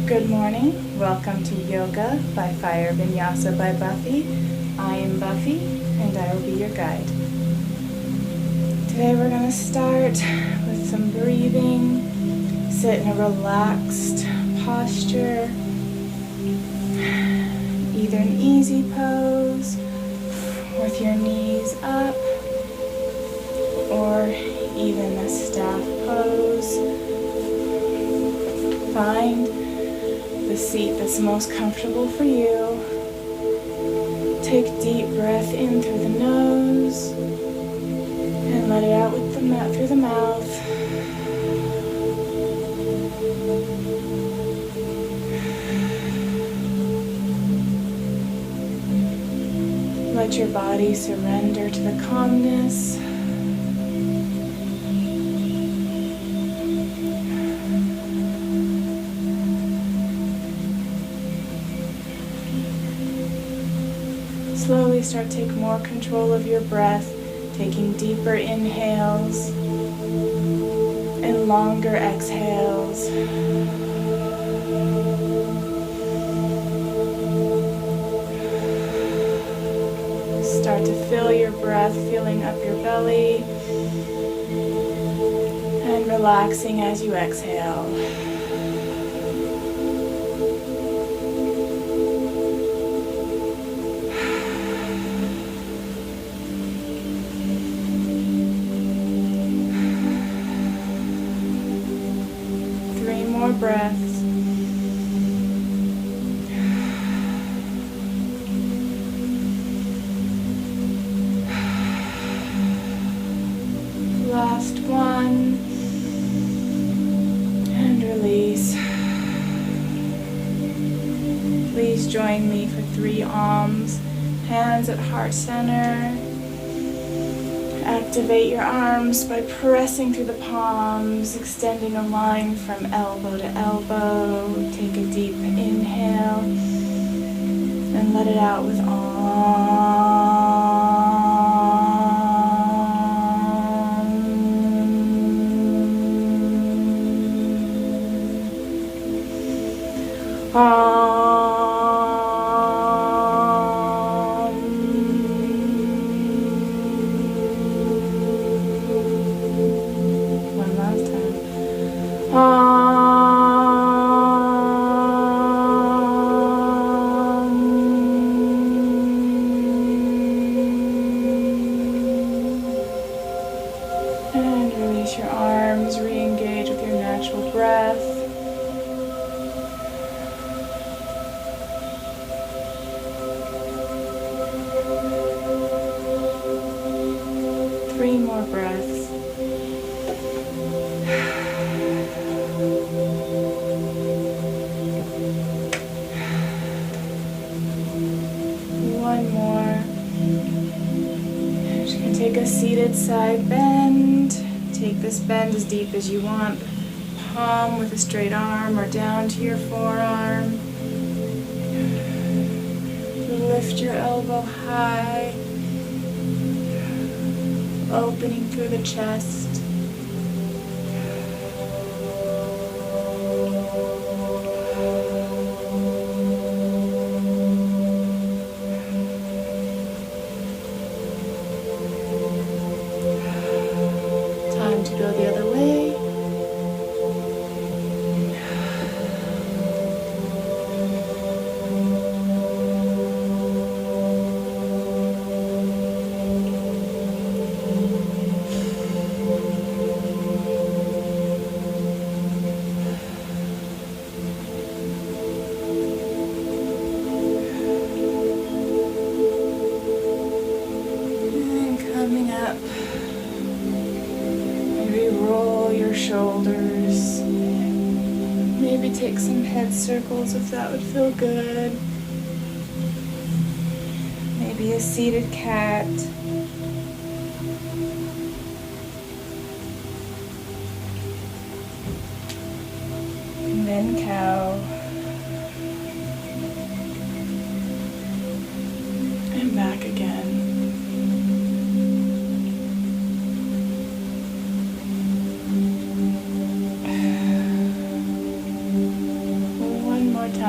Good morning. Welcome to Yoga by Fire Vinyasa by Buffy. I am Buffy and I will be your guide. Today we're going to start with some breathing. Sit in a relaxed posture, either an easy pose with your knees up or even a staff pose. Find the seat that's most comfortable for you. Take deep breath in through the nose and let it out with through the mouth. Let your body surrender to the calmness. Slowly start to take more control of your breath, taking deeper inhales and longer exhales. Start to fill your breath, filling up your belly and relaxing as you exhale. More breaths. Last one. And release. Please join me for 3 arms. Hands at heart center. Activate your arms by pressing through the palms, extending a line from elbow to elbow. Take a deep inhale and let it out with and release your arms, re-engage with your natural breath. Three more breaths. One more. Just gonna take a seated side bend. Take this bend as deep as you want. Palm with a straight arm or down to your forearm. Lift your elbow high, opening through the chest. Time to go the other way. Coming up, maybe roll your shoulders, maybe take some head circles if that would feel good, maybe a seated cat, and then cow, and back again.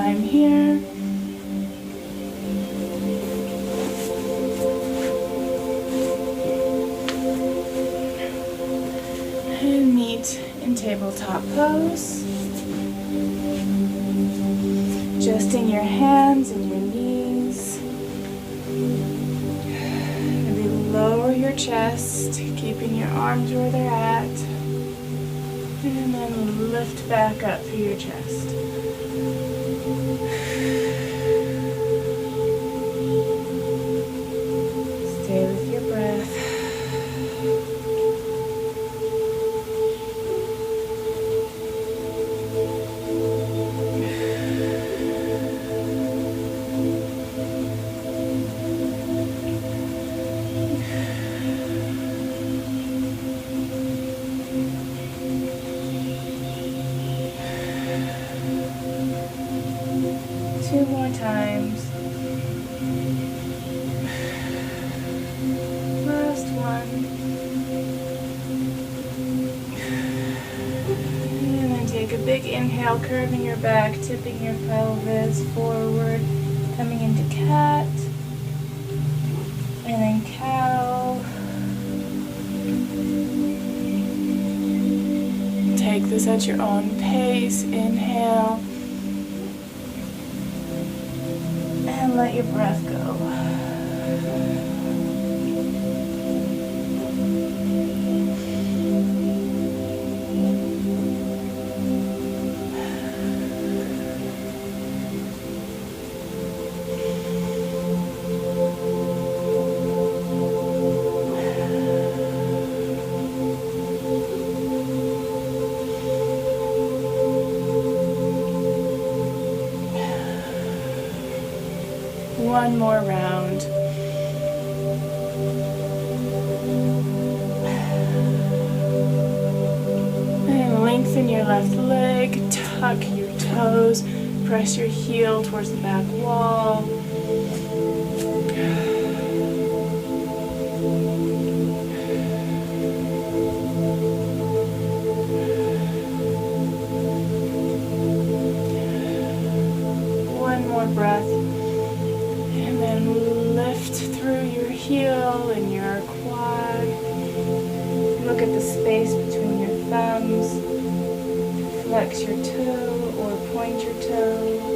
time here. And meet in tabletop pose. Adjusting your hands and your knees. Maybe lower your chest, keeping your arms where they're at. And then lift back up through your chest. Stay with your breath. Two more times. Last one. And then take a big inhale, curving your back, tipping your pelvis forward, coming into cat. And then cow. Take this at your own pace. Inhale. And let your breath go. One more round. And lengthen your left leg, tuck your toes, press your heel towards the back wall. One more breath. And then lift through your heel and your quad. Look at the space between your thumbs. Flex your toe or point your toe.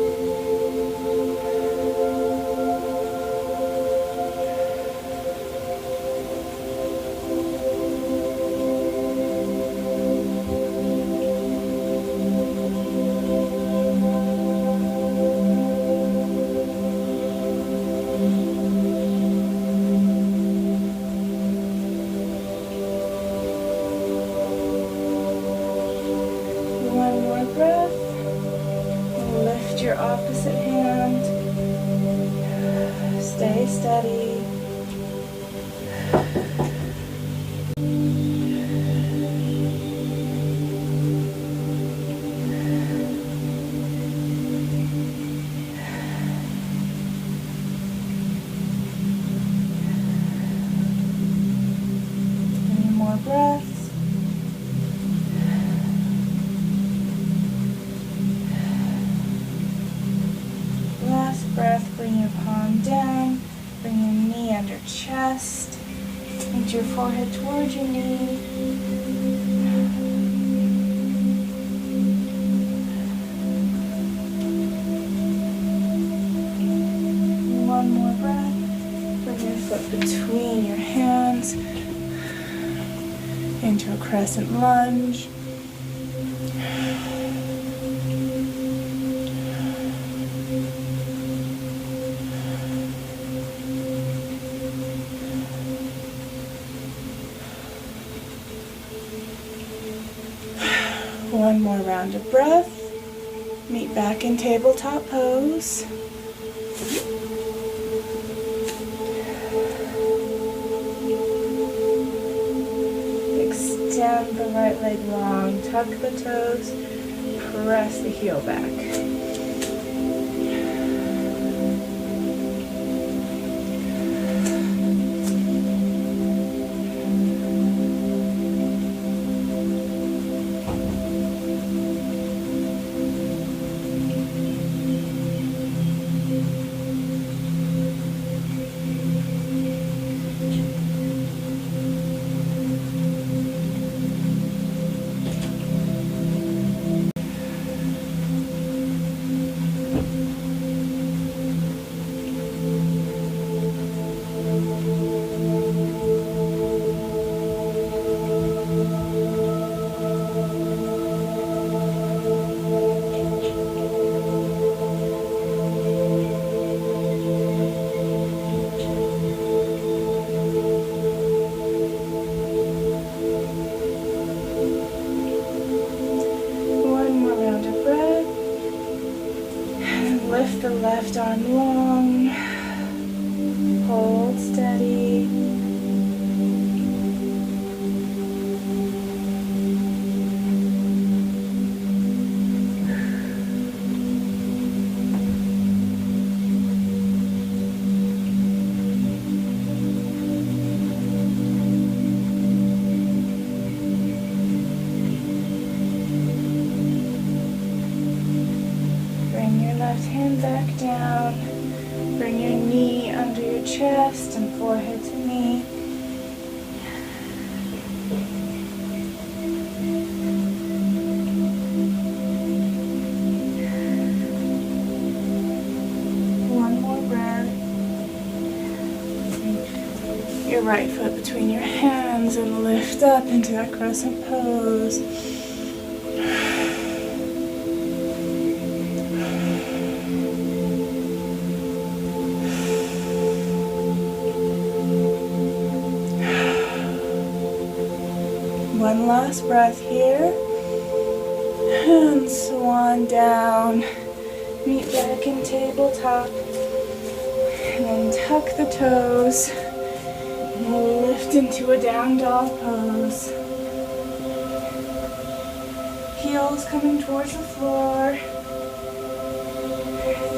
One more breath. Lift your opposite hand. Stay steady. Any more breaths? Breath, bring your palm down, bring your knee under chest, reach your forehead towards your knee. One more breath, bring your foot between your hands into a crescent lunge. One more round of breath. Meet back in tabletop pose. Extend the right leg long, tuck the toes, press the heel back. lift the left arm long. Hold steady. Bring your left hand back down. Bring your knee under your chest and forehead to knee. One more breath. Your right foot between your hands and lift up into that crescent pose. One last breath here. And swan down. Meet back in tabletop. And then tuck the toes. And lift into a down dog pose. Heels coming towards the floor.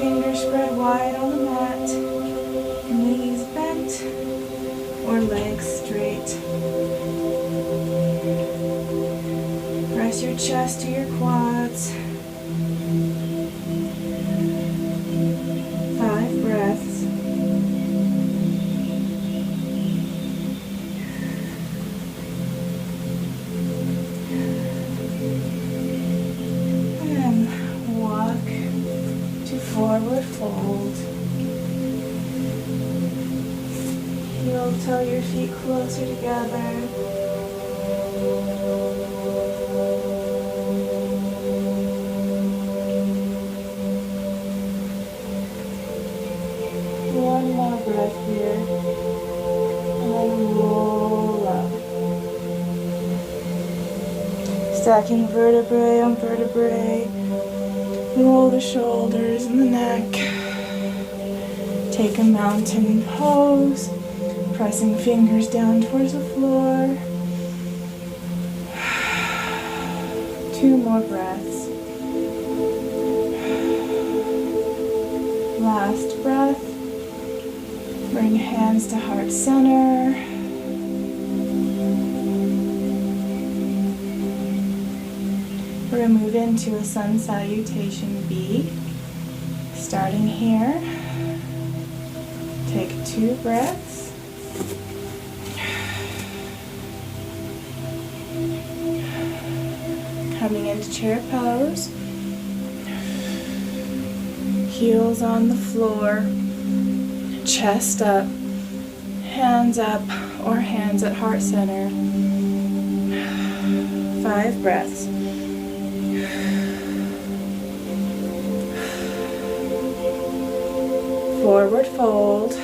Fingers spread wide on the mat. Knees bent or legs straight. Press your chest to your quads. 5 breaths. And walk to forward fold. Heel toe your feet closer together. One more breath here, and then roll up. Stacking vertebrae on vertebrae, roll the shoulders and the neck. Take a mountain pose, pressing fingers down towards the floor. 2 more breaths. Last breath. Bring hands to heart center. We're going to move into a sun salutation B. Starting here. Take 2 breaths. Coming into chair pose. Heels on the floor. Chest up, hands up, or hands at heart center. 5 breaths. Forward fold.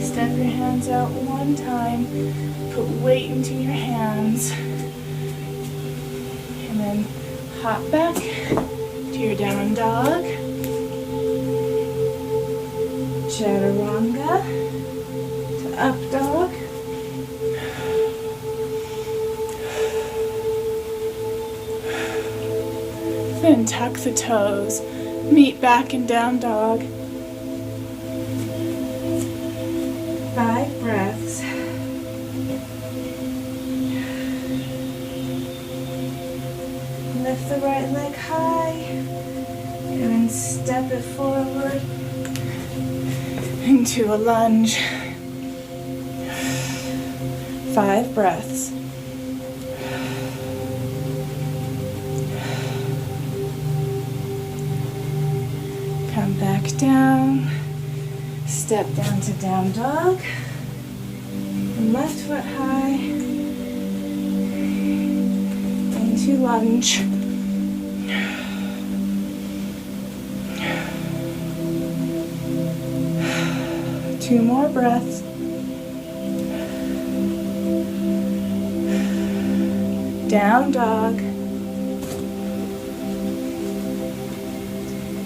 Step your hands out one time. Put weight into your hands. And then hop back to your down dog. Chaturanga to up dog. Then tuck the toes. Meet back in down dog. 5 breaths. Lift the right leg high and then step it forward into a lunge. 5 breaths. Come back down. Step down to down dog. Left foot high. Into lunge. 2 more breaths. Down dog.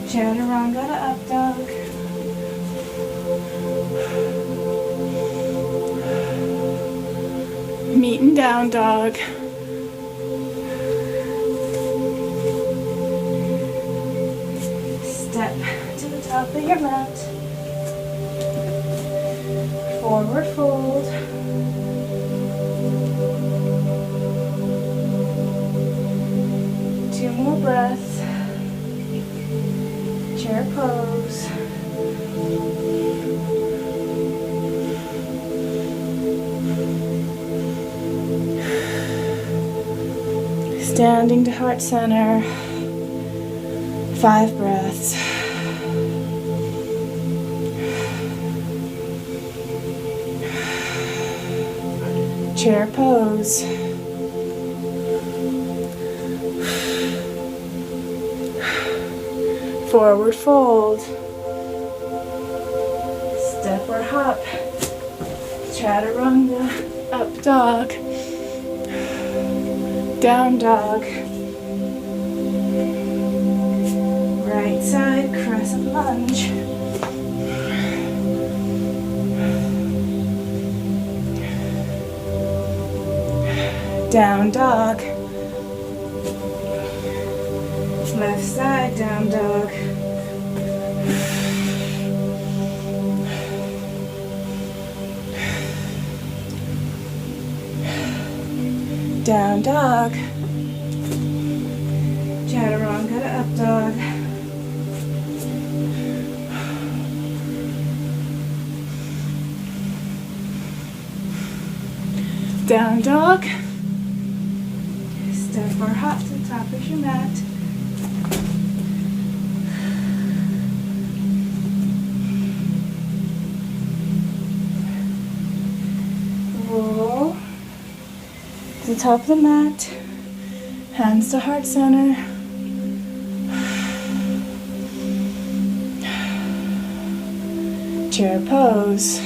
Chaturanga to up dog. Meet and down dog. Step to the top of your mat. Forward fold. Two more breaths. Chair pose. Standing to heart center. 5 breaths. Chair pose. Forward fold. Step or hop. Chaturanga. Up dog. Down dog. Right side crescent lunge. Down dog. Left side down dog. Down dog. Chaturanga to up dog. Down dog. Step or hop to the top of your mat. Roll to the top of the mat. Hands to heart center. Chair pose.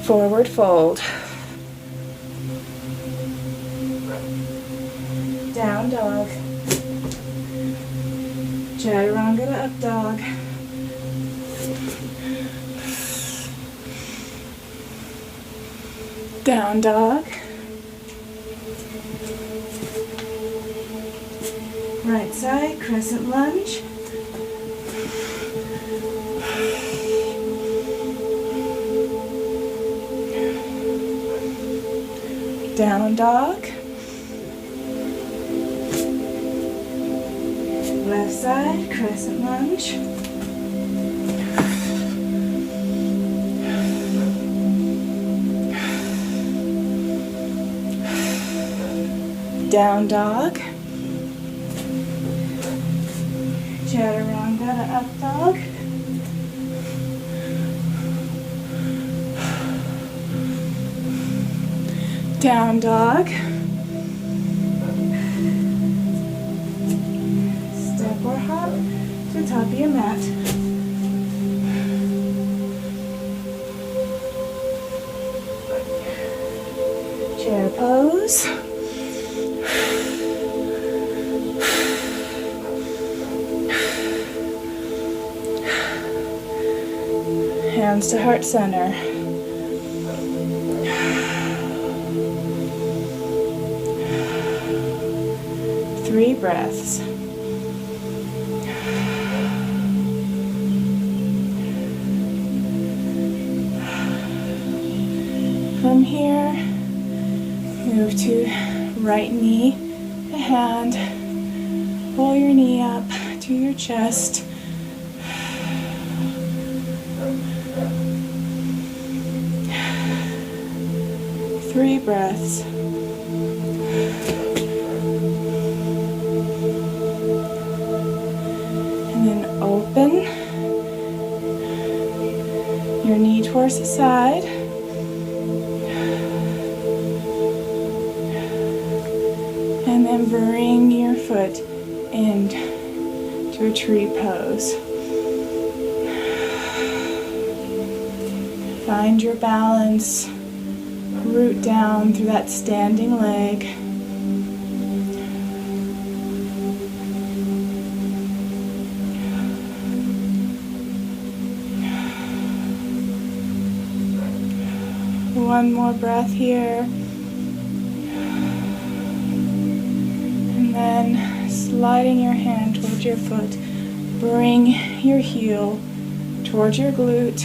Forward fold. Down dog. Chaturanga to up dog. Down dog. Right side crescent lunge. Down dog. Left side crescent lunge. Down dog. Chaturanga to up dog. Down dog. Step or hop to the top of your mat. Chair pose. Hands to heart center. Three breaths. From here, move to right knee to hand. Pull your knee up to your chest. Three breaths. And then open your knee towards the side. And then bring your foot in to a tree pose. Find your balance, root down through that standing leg. One more breath here. And then sliding your hand towards your foot, bring your heel towards your glute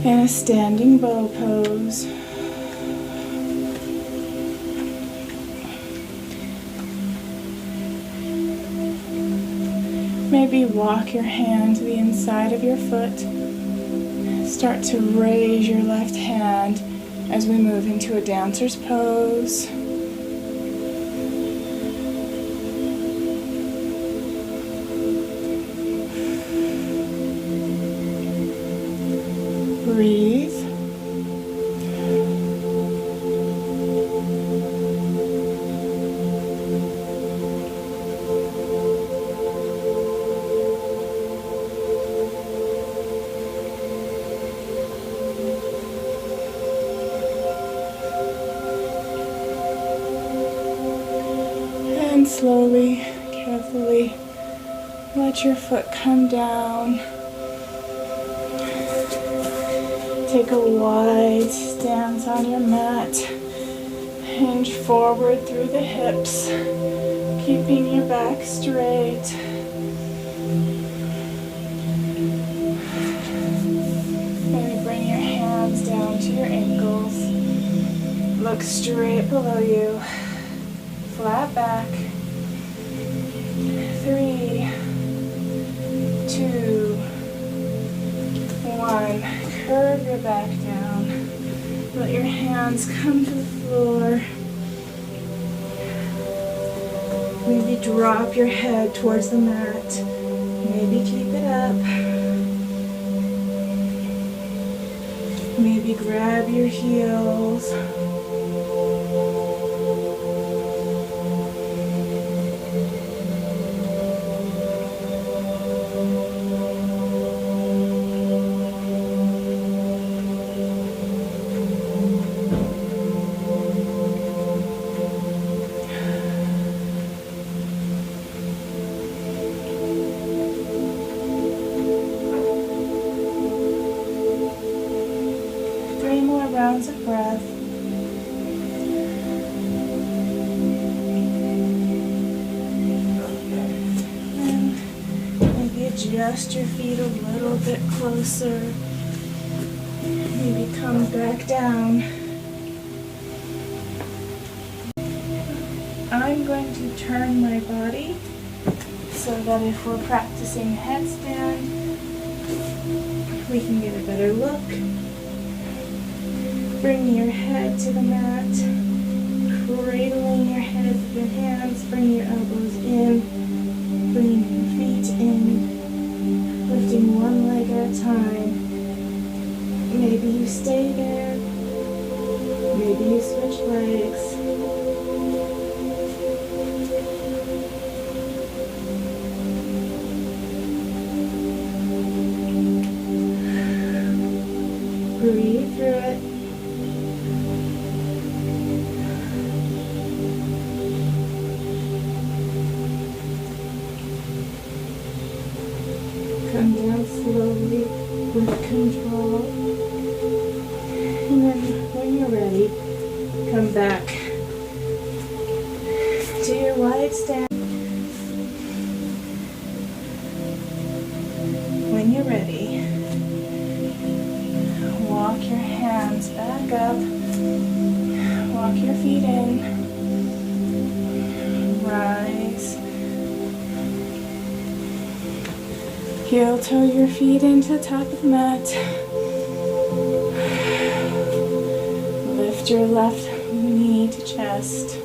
in a standing bow pose. Maybe walk your hand to the inside of your foot. Start to raise your left hand as we move into a dancer's pose. Breathe. And slowly, carefully, let your foot come down. Take a wide stance on your mat. Hinge forward through the hips, keeping your back straight. Maybe bring your hands down to your ankles. Look straight below you. Flat back. 3, 2, 1. Curve your back down. Let your hands come to the floor. Maybe drop your head towards the mat. Maybe keep it up. Maybe grab your heels. Rounds of breath. And maybe adjust your feet a little bit closer. Maybe come back down. I'm going to turn my body so that if we're practicing headstand, we can get a better look. Bring your head to the mat, cradling your head with your hands, bring your elbows in, bring your feet in, lifting one leg at a time. Maybe you stay there, maybe you switch legs. Breathe through it. Come down slowly with control. And then when you're ready, come back to your wide stance. When you're ready, walk your hands back up. Walk your feet in. Rise. Heel toe your feet into the top of the mat. Lift your left knee to chest.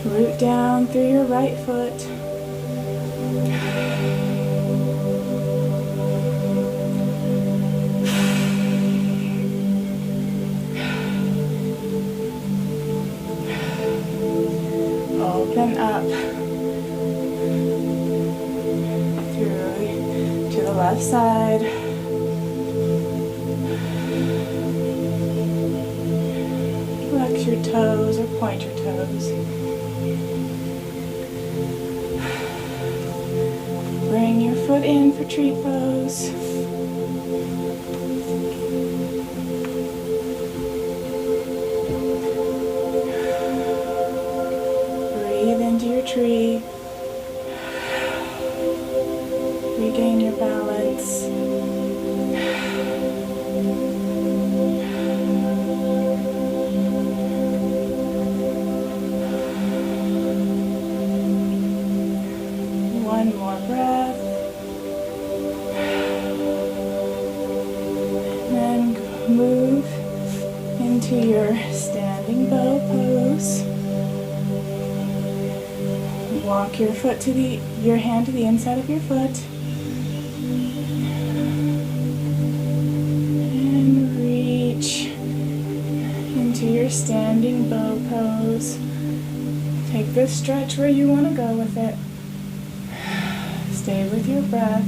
Root down through your right foot. and up through to the left side. Flex your toes or point your toes. Bring your foot in for tree pose. Breathe into your tree. Regain your balance. One more breath. And then move into your standing bow pose. Walk your foot to your hand to the inside of your foot. And reach into your standing bow pose. Take this stretch where you want to go with it. Stay with your breath.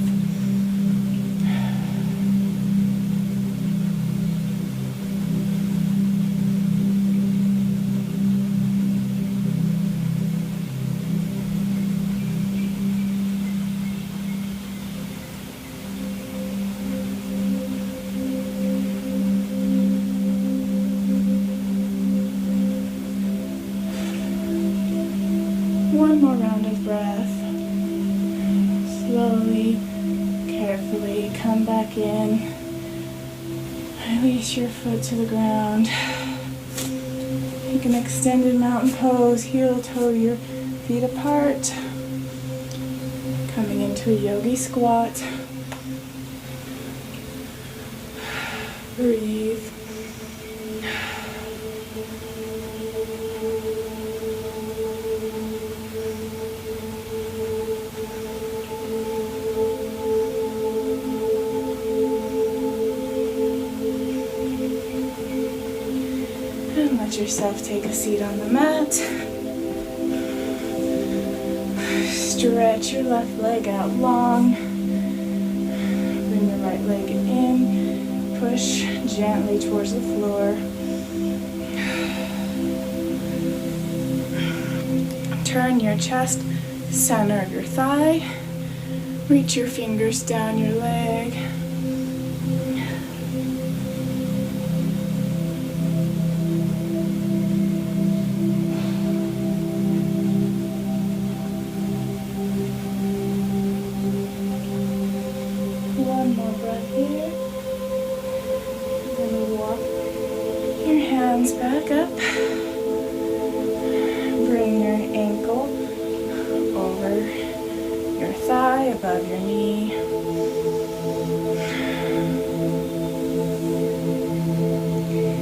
One more round of breath. Slowly, carefully come back in. Release your foot to the ground. Take an extended mountain pose. Heel toe your feet apart. Coming into a yogi squat. Breathe. Let yourself take a seat on the mat. Stretch your left leg out long. Bring your right leg in. Push gently towards the floor. Turn your chest, center of your thigh. Reach your fingers down your leg. One more breath here. Then walk your hands back up. Bring your ankle over your thigh, above your knee.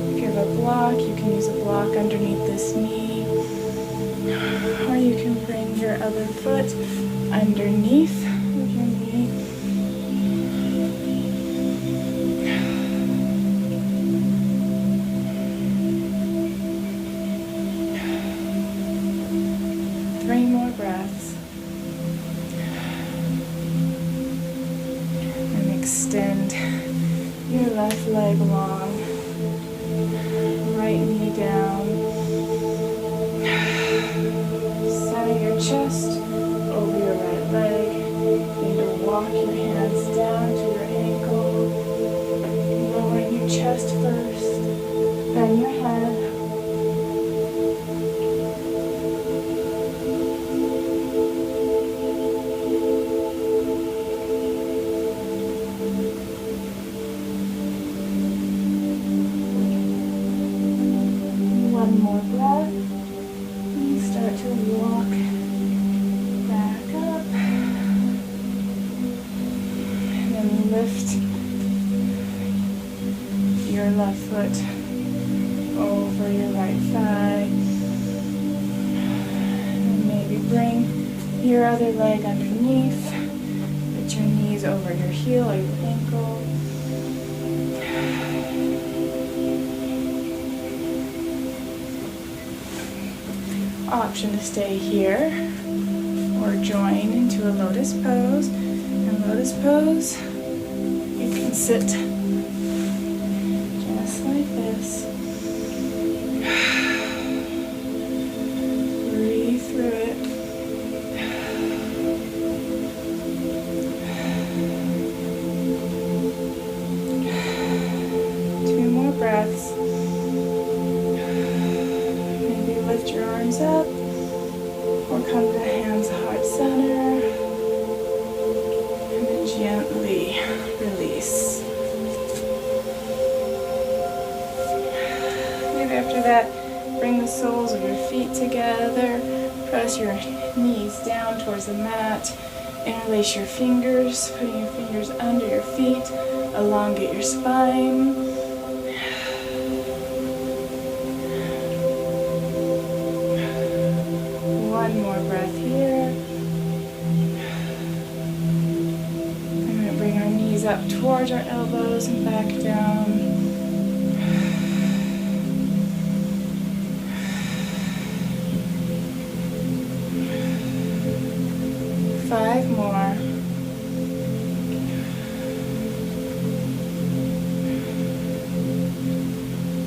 If you have a block, you can use a block underneath this knee. Or you can bring your other foot underneath of your knee. Three more breaths. And extend your left leg long. Right knee down. Center your chest over your right leg. Begin to walk your hands down to your ankle. Lowering your chest first. Then your head. One more breath, and start to walk back up, and then lift your left foot over your right thigh, and maybe bring your other leg underneath, put your knees over your heel or your ankle. option to stay here or join into a lotus pose. In lotus pose, you can sit just like this. Breathe through it. Two more breaths. Maybe lift your arms up or come to hands heart center and then gently release. Maybe after that, bring the soles of your feet together, press your knees down towards the mat, interlace your fingers, putting your fingers under your feet, elongate your spine. One more breath here. I'm going to bring our knees up towards our elbows and back down. Five more.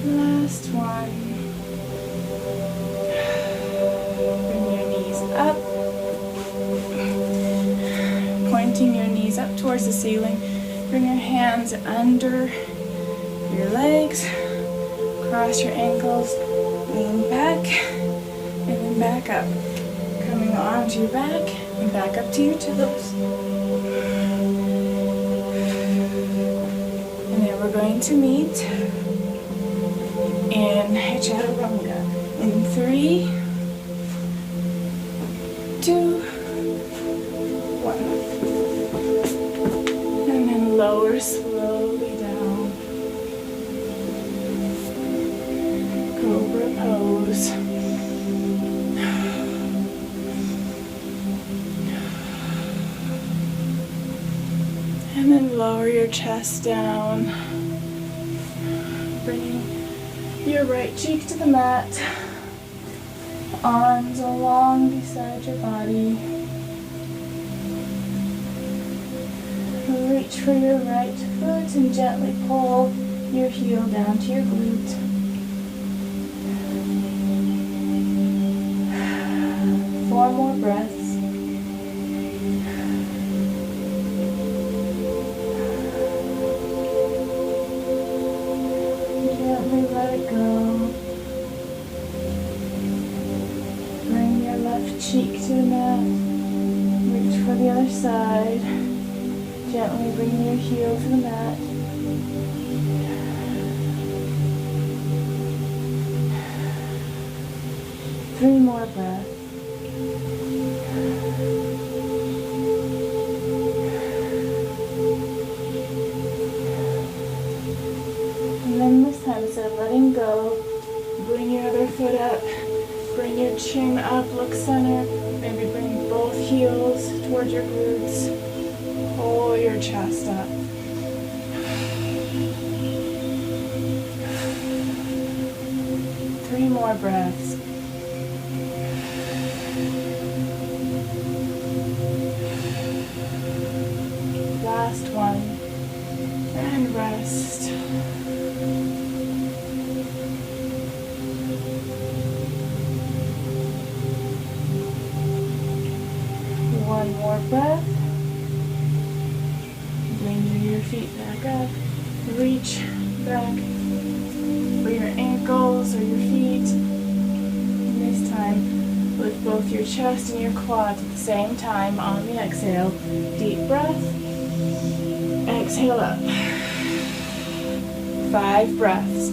Last one. Bring your knees up. Pointing your knees up towards the ceiling. Bring your hands under your legs. Cross your ankles. Lean back. And then back up. Coming onto your back. And back up to your toes. And then we're going to meet in Chaturanga. In 3, 2, 1. And then lower slowly down. Cobra pose. And then lower your chest down, bringing your right cheek to the mat, arms along beside your body. Reach for your right foot and gently pull your heel down to your glute. Four more breaths. Let it go. Bring your left cheek to the mat. Reach for the other side. Gently bring your heel to the mat. Three more breaths. And then this time, instead of letting go, bring your other foot up, bring your chin up, look center, maybe bring both heels towards your glutes, pull your chest up. Three more breaths. Last one, and rest. One more breath. Bring your feet back up. Reach back for your ankles or your feet. And this time, lift both your chest and your quads at the same time on the exhale. Deep breath. Exhale up. 5 breaths.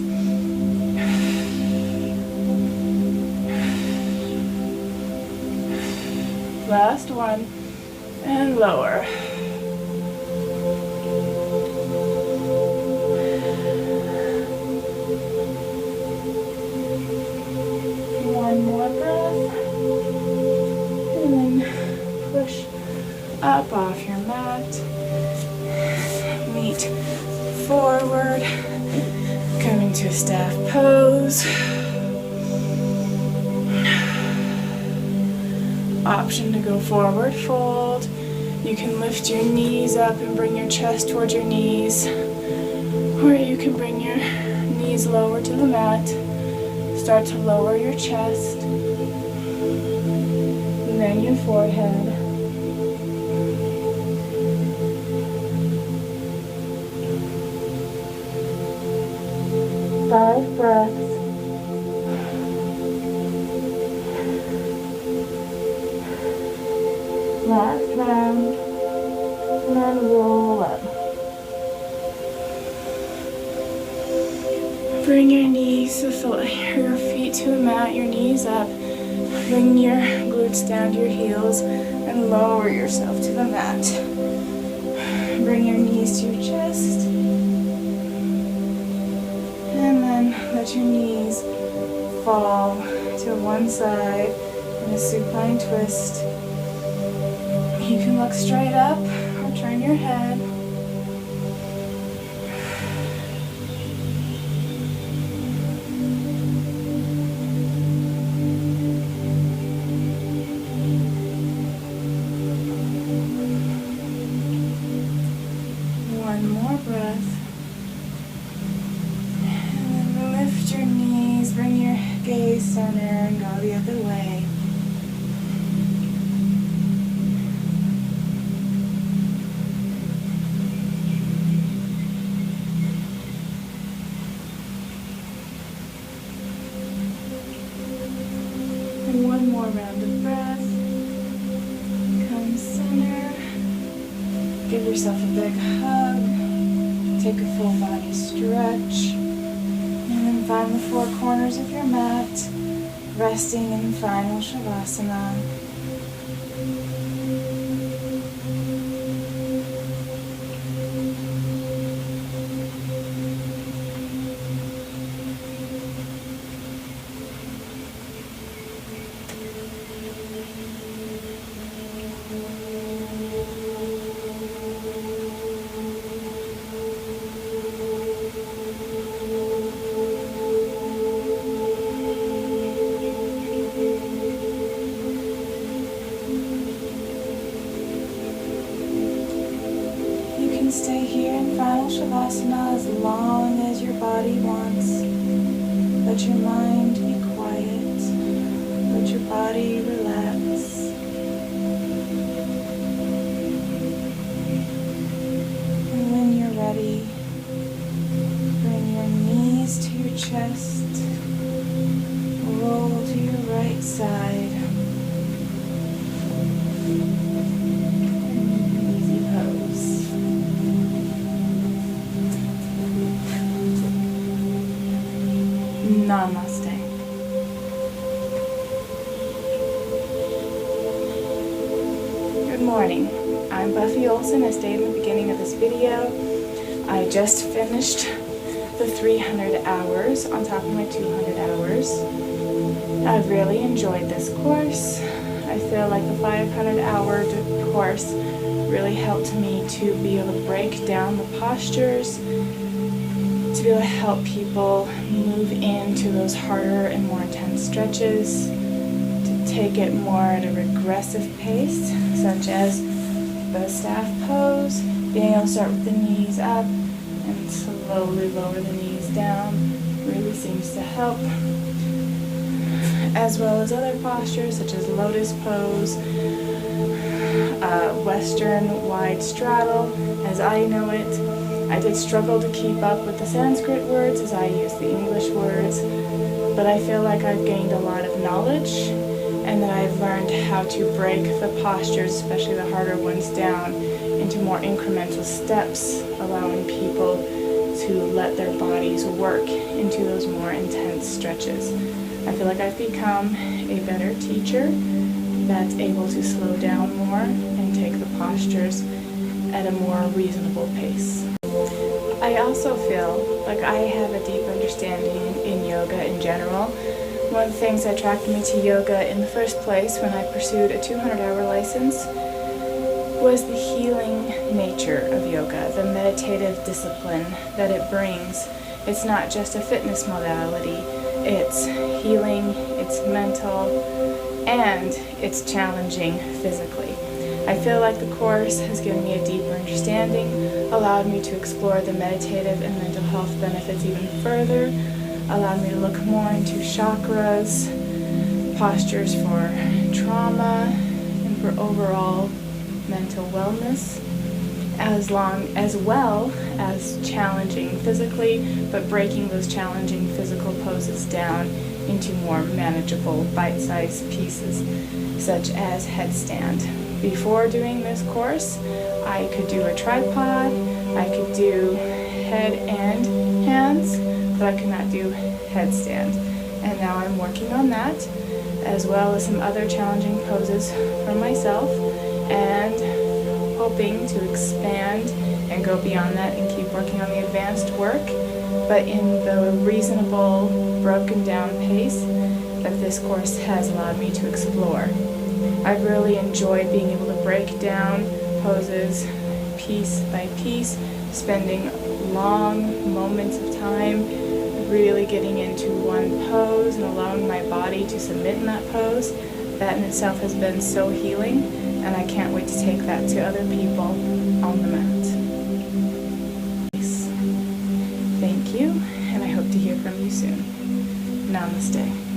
Last one, and lower. One more breath, and then push up off your mat. Meet forward, coming to a staff pose. option to go forward fold. You can lift your knees up and bring your chest towards your knees, or you can bring your knees lower to the mat. Start to lower your chest, and then your forehead. Five breaths. Last round, and then roll up. Bring your knees, your feet to the mat, your knees up. Bring your glutes down to your heels and lower yourself to the mat. Bring your knees to your chest. And then let your knees fall to one side in a supine twist. You can look straight up or turn your head. One more breath. And then lift your knees, bring your gaze center and go the other way. One more round of breath. Come center. Give yourself a big hug. Take a full body stretch. And then find the four corners of your mat, resting in final Shavasana. Stay here in final Shavasana as long as your body wants. Let your mind be quiet. Let your body relax. And when you're ready, bring your knees to your chest. Roll to your right side. Namaste. Good morning. I'm Buffy Olson. I stated in the beginning of this video. I just finished the 300 hours on top of my 200 hours. I really enjoyed this course. I feel like the 500-hour course really helped me to be able to break down the postures, to be able to help people move into those harder and more intense stretches, to take it more at a regressive pace, such as the staff pose, being able to start with the knees up and slowly lower the knees down really seems to help, as well as other postures such as lotus pose, Western wide straddle, as I know it. I did struggle to keep up with the Sanskrit words as I use the English words, but I feel like I've gained a lot of knowledge and that I've learned how to break the postures, especially the harder ones, down into more incremental steps, allowing people to let their bodies work into those more intense stretches. I feel like I've become a better teacher that's able to slow down more and take the postures at a more reasonable pace. I also feel like I have a deep understanding in yoga in general. One of the things that attracted me to yoga in the first place when I pursued a 200-hour license was the healing nature of yoga, the meditative discipline that it brings. It's not just a fitness modality, it's healing, it's mental, and it's challenging physically. I feel like the course has given me a deeper understanding, allowed me to explore the meditative and mental health benefits even further, allowed me to look more into chakras, postures for trauma, and for overall mental wellness, as well as challenging physically, but breaking those challenging physical poses down into more manageable bite-sized pieces, such as headstand. Before doing this course, I could do a tripod, I could do head and hands, but I could not do headstand. And now I'm working on that, as well as some other challenging poses for myself, and hoping to expand and go beyond that and keep working on the advanced work, but in the reasonable, broken down pace that this course has allowed me to explore. I've really enjoyed being able to break down poses piece by piece, spending long moments of time really getting into one pose and allowing my body to submit in that pose. That in itself has been so healing, and I can't wait to take that to other people on the mat. Thank you, and I hope to hear from you soon. Namaste.